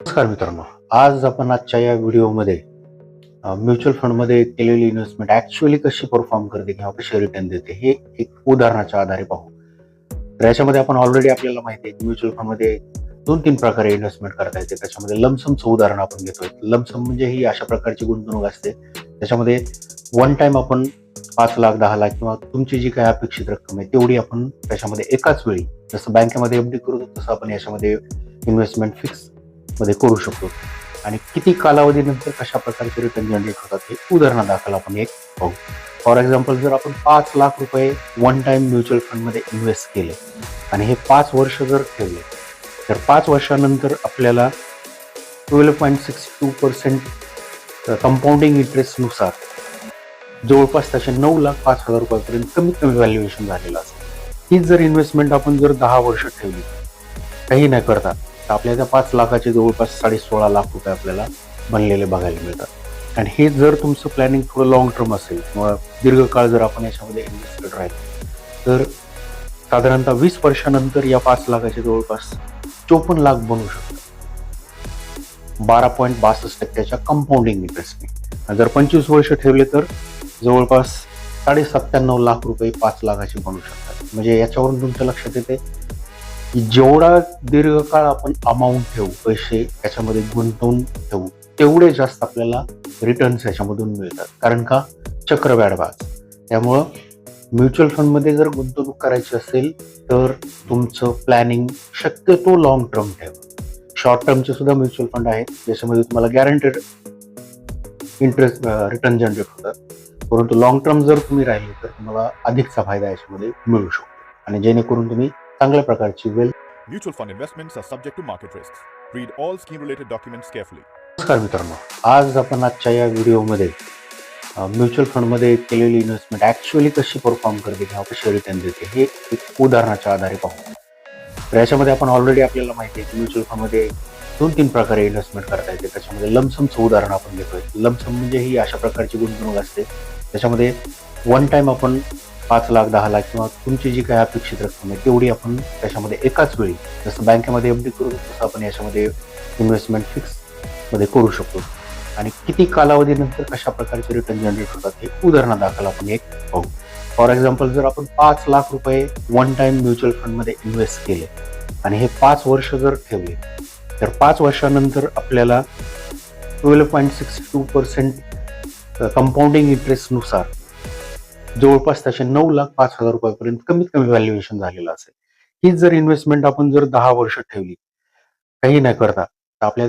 नमस्कार मित्रांनो, आज आपण आजच्या या व्हिडिओमध्ये म्युच्युअल फंडमध्ये केलेली इन्व्हेस्टमेंट ऍक्च्युअली कशी परफॉर्म करते किंवा कशी रिटर्न देते हे एक उदाहरणाच्या आधारे पाहू. तर याच्यामध्ये आपण ऑलरेडी आपल्याला माहिती आहे की म्युच्युअल फंडमध्ये 2-3 प्रकारे इन्व्हेस्टमेंट करता येते. त्याच्यामध्ये लमसमचं उदाहरण आपण घेतोय. लमसम म्हणजे ही अशा प्रकारची गुंतवणूक असते. त्याच्यामध्ये वन टाइम आपण 5 लाख, 10 लाख किंवा तुमची जी काही अपेक्षित रक्कम आहे तेवढी आपण त्याच्यामध्ये एकाच वेळी, जसं बँकेमध्ये एफडी करतो तसं आपण याच्यामध्ये इन्व्हेस्टमेंट फिक्स मध्ये करू शकतो. आणि किती कालावधीनंतर कशा प्रकारचे रिटर्न जनरेट होतात हे उदाहरणादाखल आपण एक पाहू. फॉर एक्झाम्पल, जर आपण 5 लाख रुपये वन टाइम म्युच्युअल फंडमध्ये इन्व्हेस्ट केले आणि हे 5 वर्ष जर ठेवले, तर 5 वर्षानंतर आपल्याला 12.62% कंपाऊंडिंग इंटरेस्टनुसार जवळपास त्याचे 9,05,000 रुपयापर्यंत कमीत कमी व्हॅल्युएशन झालेलं असतं. हीच जर इन्व्हेस्टमेंट आपण जर 10 वर्ष ठेवली काही न करता, तर आपल्या त्या 5 लाखाचे जवळपास 16.5 लाख रुपये आपल्याला बनलेले बघायला मिळतात. आणि हे जर तुमचं प्लॅनिंग थोडं लॉंग टर्म असेल किंवा दीर्घकाळ जर आपण याच्यामध्ये इन्व्हेस्टेड राहिलो, तर साधारणतः 20 वर्षानंतर या 5 लाखाचे जवळपास 54 लाख बनू शकतात 12.62% कंपाऊंडिंग इंटरेस्टने. जर 25 वर्ष ठेवले तर जवळपास 97.5 लाख रुपये 5 लाखाचे बनू शकतात. म्हणजे याच्यावरून तुमच्या लक्षात येते की जेवढा दीर्घकाळ आपण अमाऊंट ठेवू, पैसे याच्यामध्ये गुंतवून ठेवू, तेवढे जास्त आपल्याला रिटर्न्स याच्यामधून मिळतात. कारण का? चक्रव्याढ व्याज. त्यामुळं म्युच्युअल फंडमध्ये जर गुंतवणूक करायची असेल तर तुमचं प्लॅनिंग शक्यतो लॉंग टर्म ठेवा. शॉर्ट टर्मचे सुद्धा म्युच्युअल फंड आहेत ज्याच्यामध्ये तुम्हाला गॅरंटेड इंटरेस्ट रिटर्न जनरेट होतात. परंतु लॉंग टर्म जर तुम्ही राहिले तर तुम्हाला अधिकचा फायदा याच्यामध्ये मिळू शकतो आणि जेणेकरून तुम्ही चांगल्या प्रकारची वेल. Mutual fund investments are subject to market risks. Read all scheme related documents carefully. नमस्कार मित्रांनो, आज आपण आजच्या या व्हिडिओमध्ये म्युच्युअल फंडमध्ये केलेली इन्व्हेस्टमेंट ऍक्च्युअली कशी परफॉर्म करते किंवा कशी रिटर्न देते हे एक उदाहरणाच्या आधारे पाहू. तर याच्यामध्ये आपण ऑलरेडी आपल्याला माहिती आहे की म्युच्युअल फंडमध्ये 2-3 प्रकारे इन्व्हेस्टमेंट करता येते. त्याच्यामध्ये लमसमचं उदाहरण आपण घेतोय. लमसम म्हणजे ही अशा प्रकारची गुंतवणूक असते. त्याच्यामध्ये वन टाइम आपण 5 लाख, 10 लाख किंवा तुमची जी काही अपेक्षित रक्कम आहे तेवढी आपण त्याच्यामध्ये एकाच वेळी, जसं बँकेमध्ये एफडी करतो तसं आपण याच्यामध्ये इन्व्हेस्टमेंट फिक्स मध्ये करू शकतो. आणि किती कालावधीनंतर कशा प्रकारचे रिटर्न जनरेट होतात हे उदाहरणादाखल आपण एक पाहू. फॉर एक्झाम्पल, जर आपण 5 लाख रुपये वन टाइम म्युच्युअल फंडमध्ये इन्व्हेस्ट केले आणि हे 5 वर्ष जर ठेवले, तर 5 वर्षानंतर आपल्याला 12.62% कंपाऊंडिंग इंटरेस्टनुसार जवळपास त्याचे 9,05,000 रुपयापर्यंत कमीत कमी व्हॅल्युएशन झालेलं असेल. हीच जर इन्व्हेस्टमेंट आपण जर 10 वर्ष ठेवली काही न करता, तर आपल्या